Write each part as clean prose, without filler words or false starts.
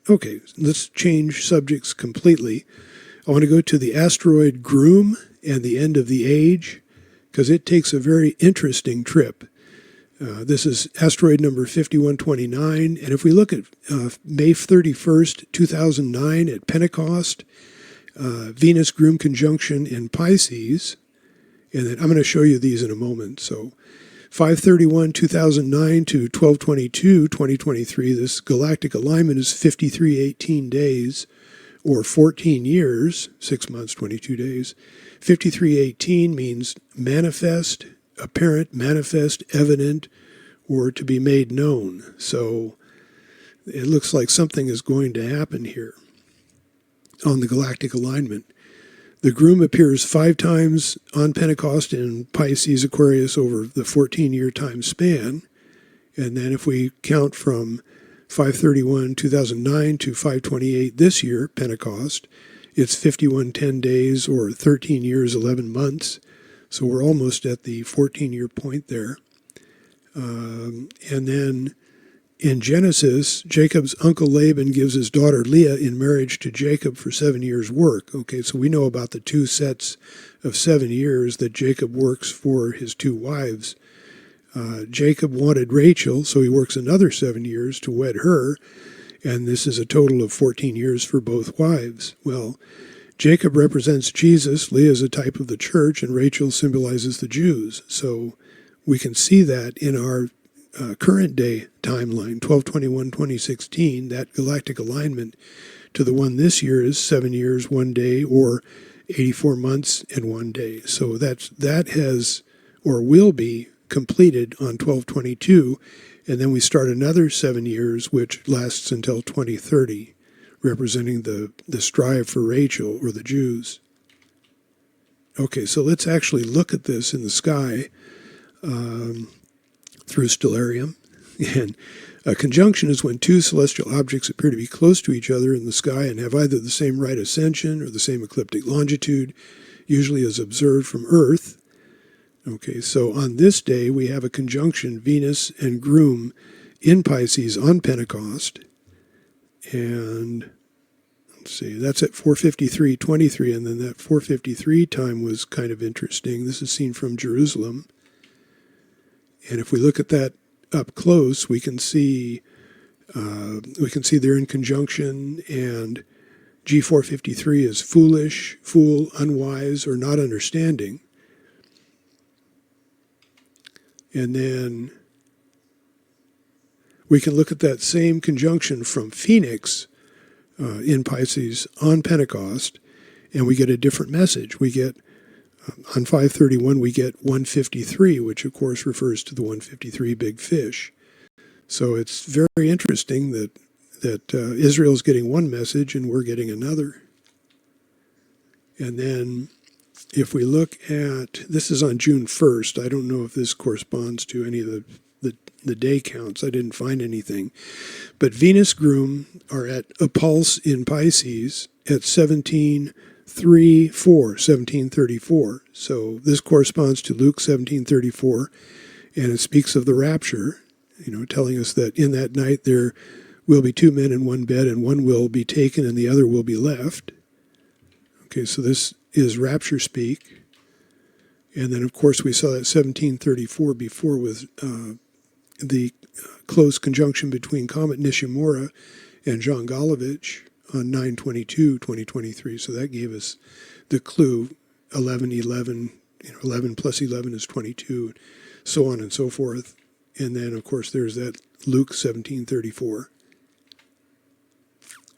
Okay, let's change subjects completely. I want to go to the asteroid Groom and the end of the age, because it takes a very interesting trip. This is asteroid number 5129, and if we look at May 31st, 2009 at Pentecost, Venus Groom conjunction in Pisces, and then I'm going to show you these in a moment. So 5/31, 2009 to 12/22, 2023, this galactic alignment is 5318 days, or 14 years, 6 months, 22 days. 5318 means manifest, apparent, manifest, evident, or to be made known. So it looks like something is going to happen here on the galactic alignment. The Groom appears 5 times on Pentecost in Pisces Aquarius over the 14-year time span. And then if we count from 5/31, 2009 to 5/28 this year, Pentecost, it's 5110 days or 13 years, 11 months. So we're almost at the 14-year point there. And then in Genesis, Jacob's uncle Laban gives his daughter Leah in marriage to Jacob for 7 years' work. Okay, so we know about the 2 sets of 7 years that Jacob works for his 2 wives. Jacob wanted Rachel, so he works another 7 years to wed her, and this is a total of 14 years for both wives. Well, Jacob represents Jesus, Leah is a type of the church, and Rachel symbolizes the Jews. So we can see that in our current day timeline, 12/21/2016, that galactic alignment to the one this year is 7 years, 1 day, or 84 months and 1 day. So that has or will be completed on 12/22, and then we start another 7 years, which lasts until 2030, representing the strive for Rachel or the Jews. Okay, so let's actually look at this in the sky. Through stellarium. And a conjunction is when 2 celestial objects appear to be close to each other in the sky and have either the same right ascension or the same ecliptic longitude, usually as observed from Earth. Okay, so on this day we have a conjunction, Venus and Groom, in Pisces on Pentecost. And let's see, that's at 4:53:23, and then that 4:53 time was kind of interesting. This is seen from Jerusalem. And if we look at that up close, we can see they're in conjunction, and G453 is foolish, fool, unwise, or not understanding. And then we can look at that same conjunction from Phoenix in Pisces on Pentecost, and we get a different message. We get on 5/31, we get 153, which of course refers to the 153 big fish. So it's very interesting that Israel's getting one message and we're getting another. And then if we look at, this is on June 1st. I don't know if this corresponds to any of the day counts. I didn't find anything. But Venus Groom are at a pulse in Pisces at 1734. So this corresponds to Luke 17:34, and it speaks of the rapture, telling us that in that night there will be 2 men in one bed, and one will be taken and the other will be left. Okay, so this is rapture speak. And then, of course, we saw that 1734 before with the close conjunction between Comet Nishimura and John Golovich on 9/22/2023. So that gave us the clue, 11/11, 11 plus 11 is 22, so on and so forth. And then, of course, there's that Luke 17:34.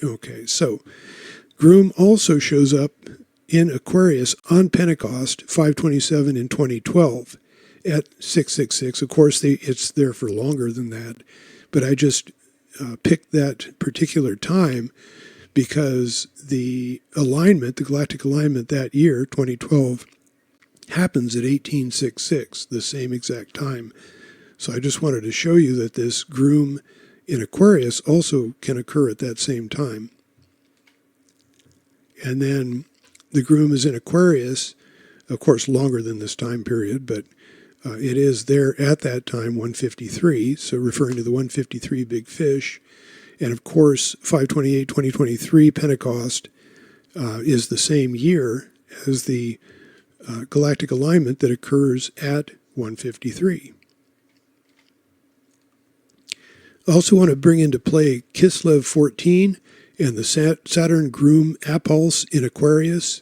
Okay, so Groom also shows up in Aquarius on Pentecost, 5/27 in 2012 at 666. Of course, it's there for longer than that, but I just picked that particular time because the alignment, the galactic alignment that year, 2012, happens at 1866, the same exact time. So I just wanted to show you that this Groom in Aquarius also can occur at that same time. And then the Groom is in Aquarius, of course, longer than this time period, but it is there at that time, 153, so referring to the 153 big fish. And of course, 5/28/2023 Pentecost is the same year as the galactic alignment that occurs at 153. I also want to bring into play Kislev 14 and the Saturn Groom Appulse in Aquarius,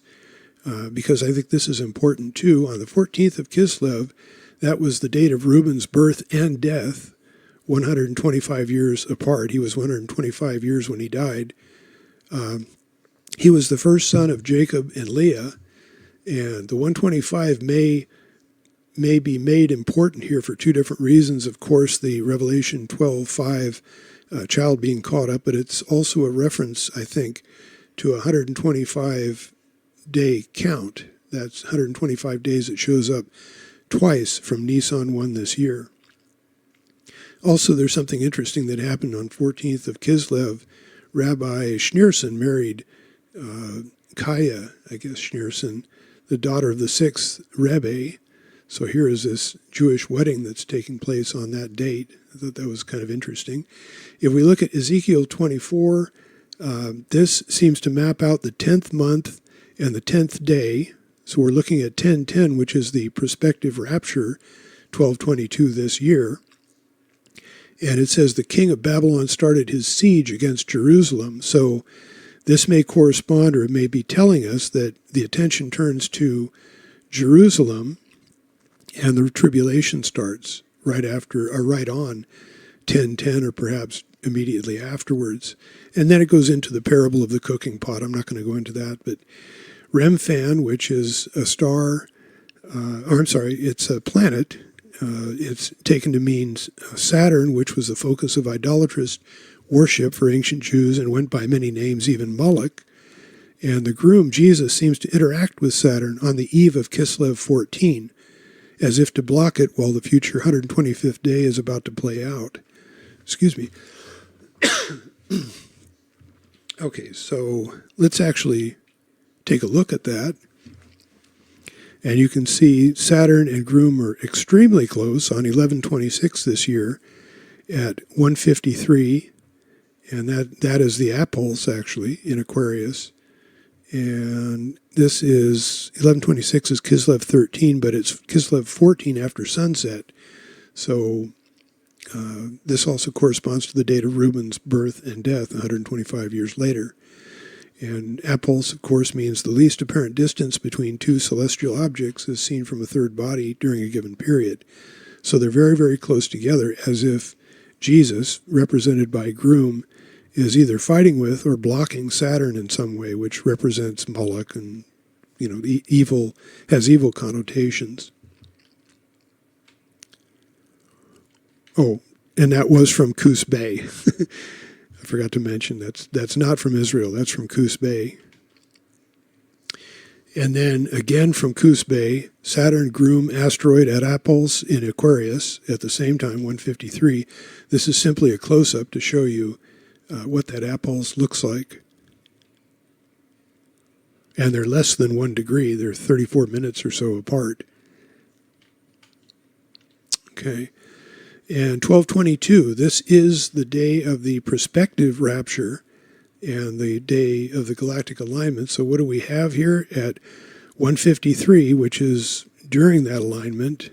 because I think this is important too. On the 14th of Kislev, that was the date of Reuben's birth and death, 125 years apart. He was 125 years when he died. He was the first son of Jacob and Leah, and the 125 may be made important here for two different reasons. Of course, the Revelation 12:5 child being caught up, but it's also a reference, I think, to a 125-day count. That's 125 days. It shows up twice from Nisan 1 this year. Also, there's something interesting that happened on 14th of Kislev. Rabbi Schneerson married Kaya, I guess Schneerson, the daughter of the 6th Rebbe. So here is this Jewish wedding that's taking place on that date. I thought that was kind of interesting. If we look at Ezekiel 24, this seems to map out the 10th month and the 10th day. So we're looking at 10:10, which is the prospective rapture, 12/22 this year. And it says the king of Babylon started his siege against Jerusalem. So this may correspond, or it may be telling us that the attention turns to Jerusalem and the tribulation starts right after, or right on 10:10, or perhaps immediately afterwards. And then it goes into the parable of the cooking pot. I'm not going to go into that, but Remphan, which is a star, it's a planet. It's taken to mean Saturn, which was the focus of idolatrous worship for ancient Jews and went by many names, even Moloch. And the groom, Jesus, seems to interact with Saturn on the eve of Kislev 14, as if to block it while the future 125th day is about to play out. Excuse me. Okay, so let's actually take a look at that. And you can see Saturn and Groom are extremely close on 11/26 this year at 153. And that is the Appulse, actually, in Aquarius. And this is 11/26 is Kislev 13, but it's Kislev 14 after sunset. So this also corresponds to the date of Reuben's birth and death 125 years later. And Appulse, of course, means the least apparent distance between two celestial objects is seen from a third body during a given period. So they're very, very close together, as if Jesus, represented by Groom, is either fighting with or blocking Saturn in some way, which represents Moloch and, evil, has evil connotations. Oh, and that was from Kus Bay. I forgot to mention that's not from Israel. That's from Kus Bay. And then again from Kus Bay, Saturn, Groom, Asteroid at Appulse in Aquarius at the same time, 153. This is simply a close-up to show you what that Appulse looks like. And they're less than 1 degree. They're 34 minutes or so apart. Okay. And 12/22, this is the day of the prospective rapture and the day of the galactic alignment. So what do we have here at 153, which is during that alignment?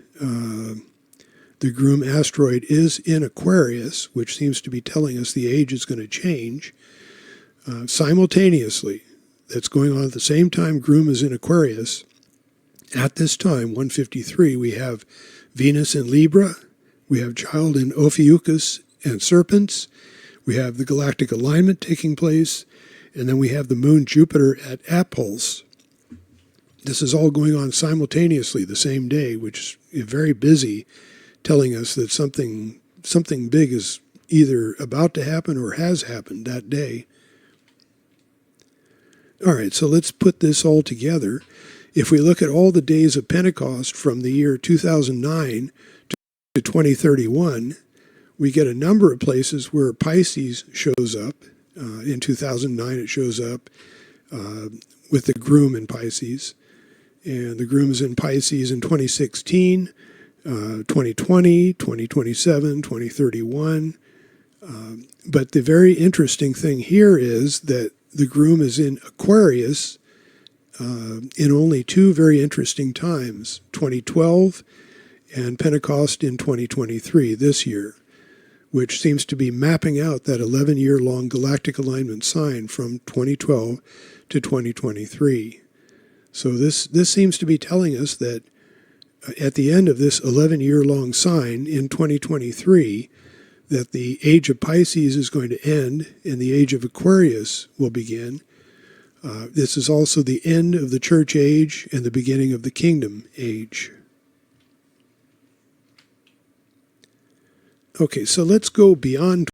The Groom asteroid is in Aquarius, which seems to be telling us the age is going to change. Simultaneously, that's going on at the same time Groom is in Aquarius. At this time, 153, we have Venus in Libra. We have child in Ophiuchus and serpents. We have the galactic alignment taking place. And then we have the moon Jupiter at Appulse. This is all going on simultaneously the same day, which is very busy, telling us that something big is either about to happen or has happened that day. All right, so let's put this all together. If we look at all the days of Pentecost from the year 2009 to 2031, we get a number of places where Pisces shows up. In 2009, it shows up with the Groom in Pisces. And the Groom is in Pisces in 2016, 2020, 2027, 2031. But the very interesting thing here is that the Groom is in Aquarius in only two very interesting times, 2012 and Pentecost in 2023, this year, which seems to be mapping out that 11-year-long galactic alignment sign from 2012 to 2023. So this seems to be telling us that at the end of this 11-year-long sign in 2023, that the age of Pisces is going to end and the age of Aquarius will begin. This is also the end of the church age and the beginning of the kingdom age. Okay, so let's go beyond